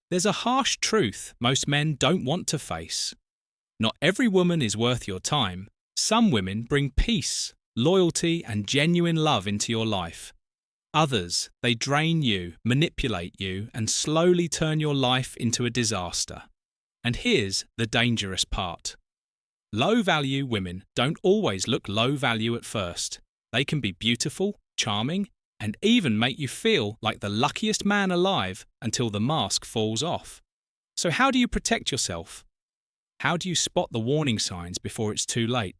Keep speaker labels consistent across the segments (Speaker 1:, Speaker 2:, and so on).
Speaker 1: There's a harsh truth most men don't want to face. Not every woman is worth your time. Some women bring peace, loyalty, and genuine love into your life. Others, they drain you, manipulate you, and slowly turn your life into a disaster. And here's the dangerous part. Low-value women don't always look low value at first. They can be beautiful, charming, and even make you feel like the luckiest man alive until the mask falls off. So how do you protect yourself? How do you spot the warning signs before it's too late?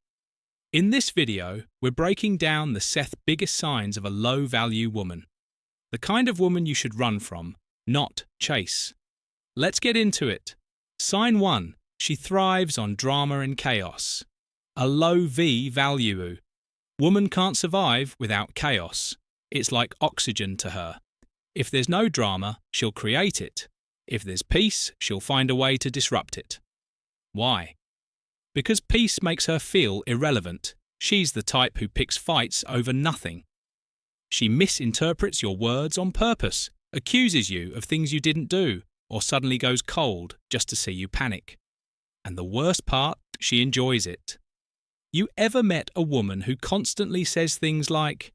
Speaker 1: In this video, we're breaking down the biggest signs of a low-value woman. The kind of woman you should run from, not chase. Let's get into it. Sign 1. She thrives on drama and chaos. A low V value. Woman can't survive without chaos. It's like oxygen to her. If there's no drama, she'll create it. If there's peace, she'll find a way to disrupt it. Why? Because peace makes her feel irrelevant. She's the type who picks fights over nothing. She misinterprets your words on purpose, accuses you of things you didn't do, or suddenly goes cold just to see you panic. And the worst part, she enjoys it. You ever met a woman who constantly says things like,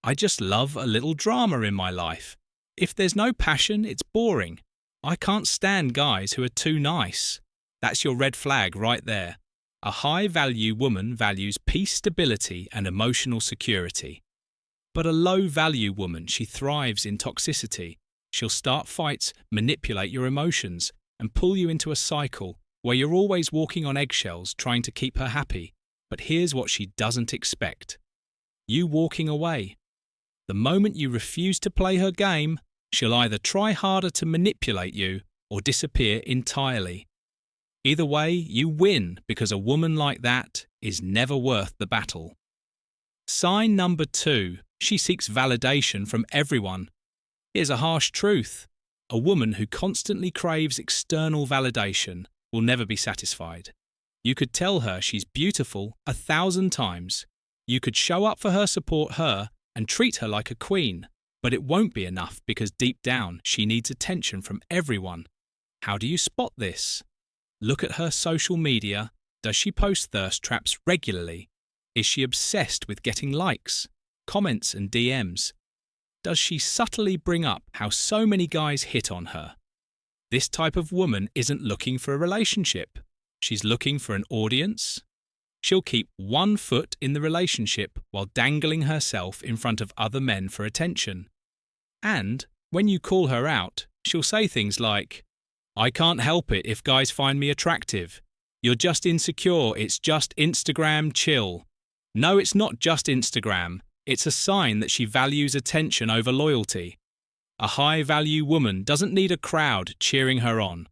Speaker 1: "I just love a little drama in my life. If there's no passion, it's boring. I can't stand guys who are too nice." That's your red flag right there. A high-value woman values peace, stability, and emotional security. But a low-value woman, she thrives in toxicity. She'll start fights, manipulate your emotions, and pull you into a cycle where you're always walking on eggshells trying to keep her happy. But here's what she doesn't expect. You walking away. The moment you refuse to play her game, she'll either try harder to manipulate you or disappear entirely. Either way, you win because a woman like that is never worth the battle. Sign number 2. She seeks validation from everyone. Here's a harsh truth. A woman who constantly craves external validation will never be satisfied. You could tell her she's beautiful 1,000 times. You could show up for her, support her, and treat her like a queen. But it won't be enough because deep down she needs attention from everyone. How do you spot this? Look at her social media. Does she post thirst traps regularly? Is she obsessed with getting likes, comments, and DMs? Does she subtly bring up how so many guys hit on her? This type of woman isn't looking for a relationship. She's looking for an audience. She'll keep one foot in the relationship while dangling herself in front of other men for attention. And when you call her out, she'll say things like, "I can't help it if guys find me attractive. You're just insecure, it's just Instagram chill." No, it's not just Instagram. It's a sign that she values attention over loyalty. A high-value woman doesn't need a crowd cheering her on.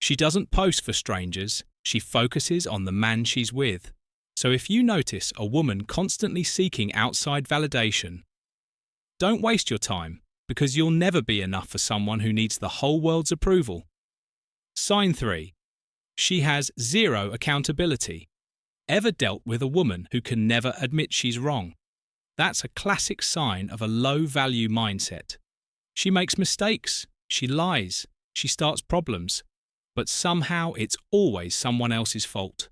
Speaker 1: She doesn't post for strangers. She focuses on the man she's with. So if you notice a woman constantly seeking outside validation, don't waste your time because you'll never be enough for someone who needs the whole world's approval. Sign 3. She has zero accountability. Ever dealt with a woman who can never admit she's wrong? That's a classic sign of a low-value mindset. She makes mistakes, she lies, she starts problems, but somehow it's always someone else's fault.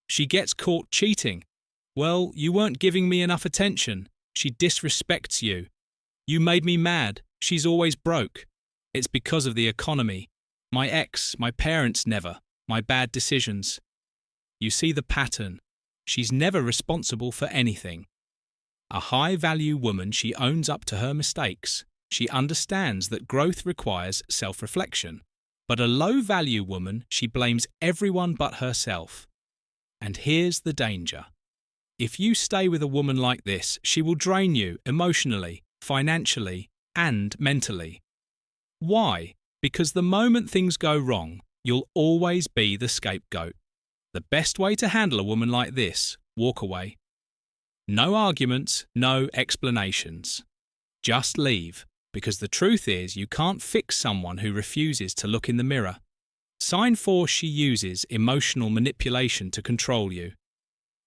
Speaker 1: She gets caught cheating. "Well, you weren't giving me enough attention." She disrespects you. "You made me mad. She's always broke. It's because of the economy. My ex, my parents never, my bad decisions." You see the pattern. She's never responsible for anything. A high-value woman, she owns up to her mistakes. She understands that growth requires self-reflection. But a low-value woman, she blames everyone but herself. And here's the danger. If you stay with a woman like this, she will drain you emotionally, financially, and mentally. Why? Because the moment things go wrong, you'll always be the scapegoat. The best way to handle a woman like this, walk away. No arguments, no explanations. Just leave, because the truth is you can't fix someone who refuses to look in the mirror. Sign 4. She uses emotional manipulation to control you.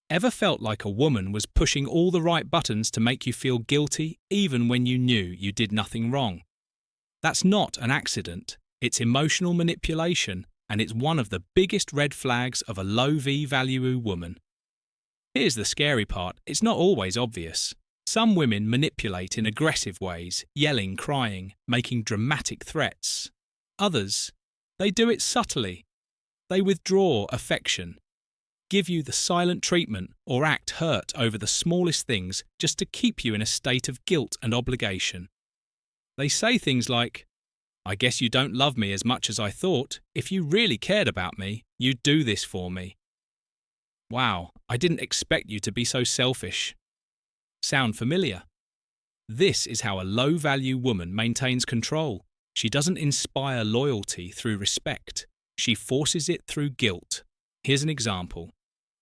Speaker 1: Ever felt like a woman was pushing all the right buttons to make you feel guilty even when you knew you did nothing wrong? That's not an accident. It's emotional manipulation, and it's one of the biggest red flags of a low V-value woman. Here's the scary part, it's not always obvious. Some women manipulate in aggressive ways, yelling, crying, making dramatic threats. Others, they do it subtly. They withdraw affection, give you the silent treatment, or act hurt over the smallest things just to keep you in a state of guilt and obligation. They say things like, "I guess you don't love me as much as I thought. If you really cared about me, you'd do this for me. Wow, I didn't expect you to be so selfish." Sound familiar? This is how a low-value woman maintains control. She doesn't inspire loyalty through respect. She forces it through guilt. Here's an example.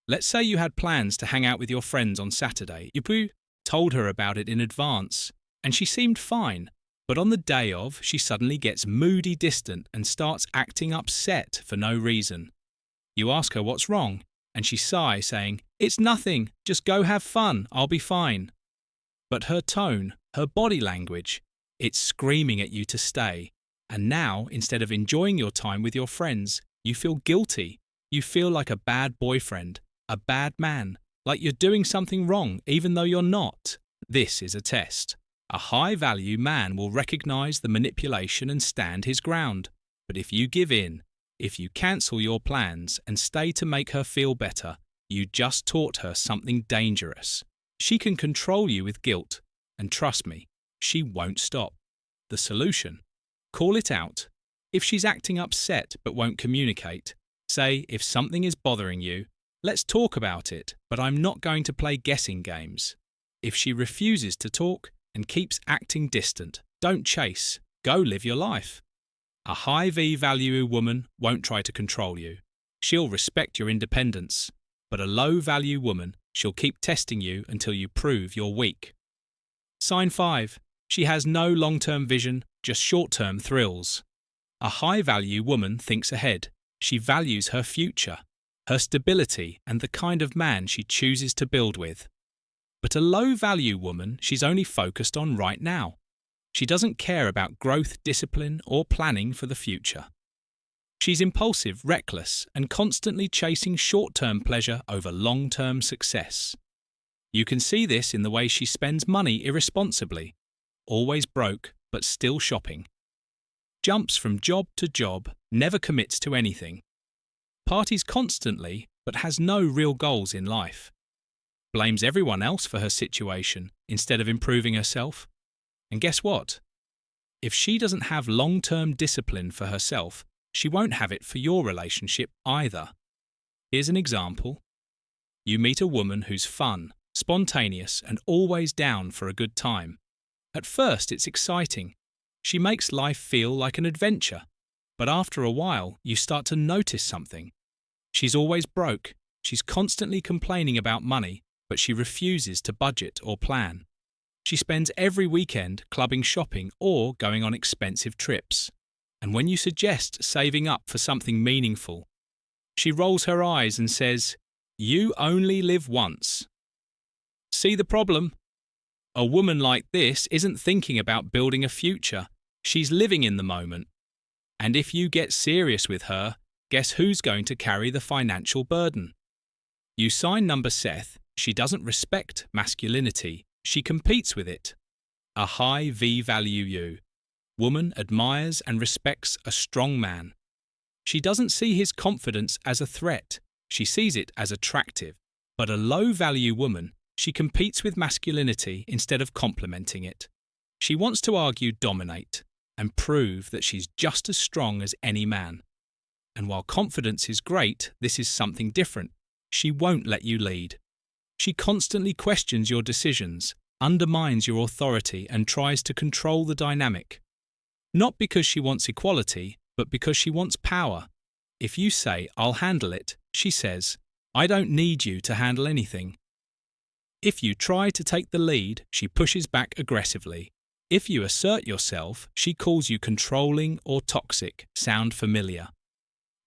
Speaker 1: Let's say you had plans to hang out with your friends on Saturday. You told her about it in advance, and she seemed fine. But on the day of, she suddenly gets moody, distant, and starts acting upset for no reason. You ask her what's wrong, and she sighs, saying, "It's nothing, just go have fun, I'll be fine." But her tone, her body language, it's screaming at you to stay. And now, instead of enjoying your time with your friends, you feel guilty. You feel like a bad boyfriend, a bad man, like you're doing something wrong even though you're not. This is a test. A high-value man will recognize the manipulation and stand his ground. But if you give in, if you cancel your plans and stay to make her feel better, you just taught her something dangerous. She can control you with guilt, and trust me, she won't stop. The solution? Call it out. If she's acting upset but won't communicate, say, "If something is bothering you, let's talk about it, but I'm not going to play guessing games." If she refuses to talk and keeps acting distant, don't chase, go live your life. A high V-value woman won't try to control you. She'll respect your independence. But a low-value woman, she'll keep testing you until you prove you're weak. Sign 5. She has no long-term vision, just short-term thrills. A high-value woman thinks ahead. She values her future, her stability, and the kind of man she chooses to build with. But a low-value woman, she's only focused on right now. She doesn't care about growth, discipline, or planning for the future. She's impulsive, reckless, and constantly chasing short-term pleasure over long-term success. You can see this in the way she spends money irresponsibly, always broke but still shopping. Jumps from job to job, never commits to anything. Parties constantly but has no real goals in life. Blames everyone else for her situation instead of improving herself. And guess what? If she doesn't have long-term discipline for herself, she won't have it for your relationship either. Here's an example. You meet a woman who's fun, spontaneous, and always down for a good time. At first, it's exciting. She makes life feel like an adventure. But after a while, you start to notice something. She's always broke. She's constantly complaining about money, but she refuses to budget or plan. She spends every weekend clubbing, shopping, or going on expensive trips. And when you suggest saving up for something meaningful, she rolls her eyes and says, "You only live once." See the problem? A woman like this isn't thinking about building a future. She's living in the moment. And if you get serious with her, guess who's going to carry the financial burden? You sign number Seth. She doesn't respect masculinity. She competes with it. A high V-value you. Woman admires and respects a strong man. She doesn't see his confidence as a threat. She sees it as attractive. But a low-value woman, she competes with masculinity instead of complementing it. She wants to argue, dominate, and prove that she's just as strong as any man. And while confidence is great, this is something different. She won't let you lead. She constantly questions your decisions, undermines your authority, and tries to control the dynamic. Not because she wants equality, but because she wants power. If you say, "I'll handle it," she says, "I don't need you to handle anything." If you try to take the lead, she pushes back aggressively. If you assert yourself, she calls you controlling or toxic. Sound familiar?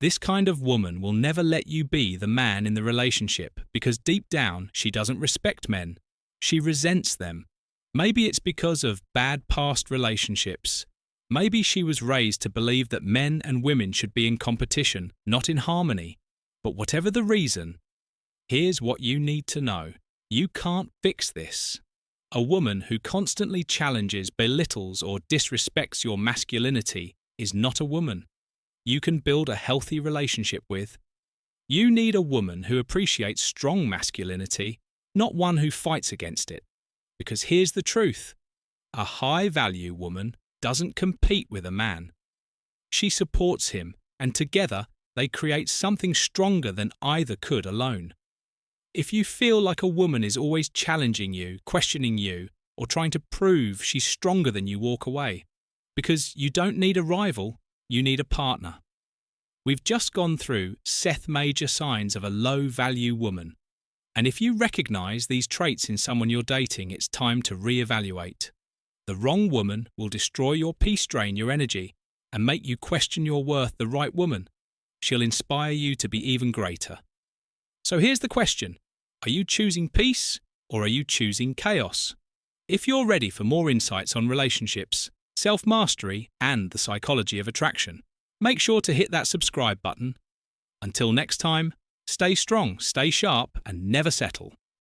Speaker 1: This kind of woman will never let you be the man in the relationship because deep down she doesn't respect men. She resents them. Maybe it's because of bad past relationships. Maybe she was raised to believe that men and women should be in competition, not in harmony. But whatever the reason, here's what you need to know. You can't fix this. A woman who constantly challenges, belittles, or disrespects your masculinity is not a woman you can build a healthy relationship with. You need a woman who appreciates strong masculinity, not one who fights against it. Because here's the truth. A high-value woman doesn't compete with a man. She supports him, and together they create something stronger than either could alone. If you feel like a woman is always challenging you, questioning you, or trying to prove she's stronger than you, walk away. Because you don't need a rival, you need a partner. We've just gone through major signs of a low-value woman. And if you recognize these traits in someone you're dating, it's time to reevaluate. The wrong woman will destroy your peace, drain your energy, and make you question your worth. The right woman, she'll inspire you to be even greater. So here's the question. Are you choosing peace or are you choosing chaos? If you're ready for more insights on relationships, self-mastery, and the psychology of attraction, make sure to hit that subscribe button. Until next time, stay strong, stay sharp, and never settle.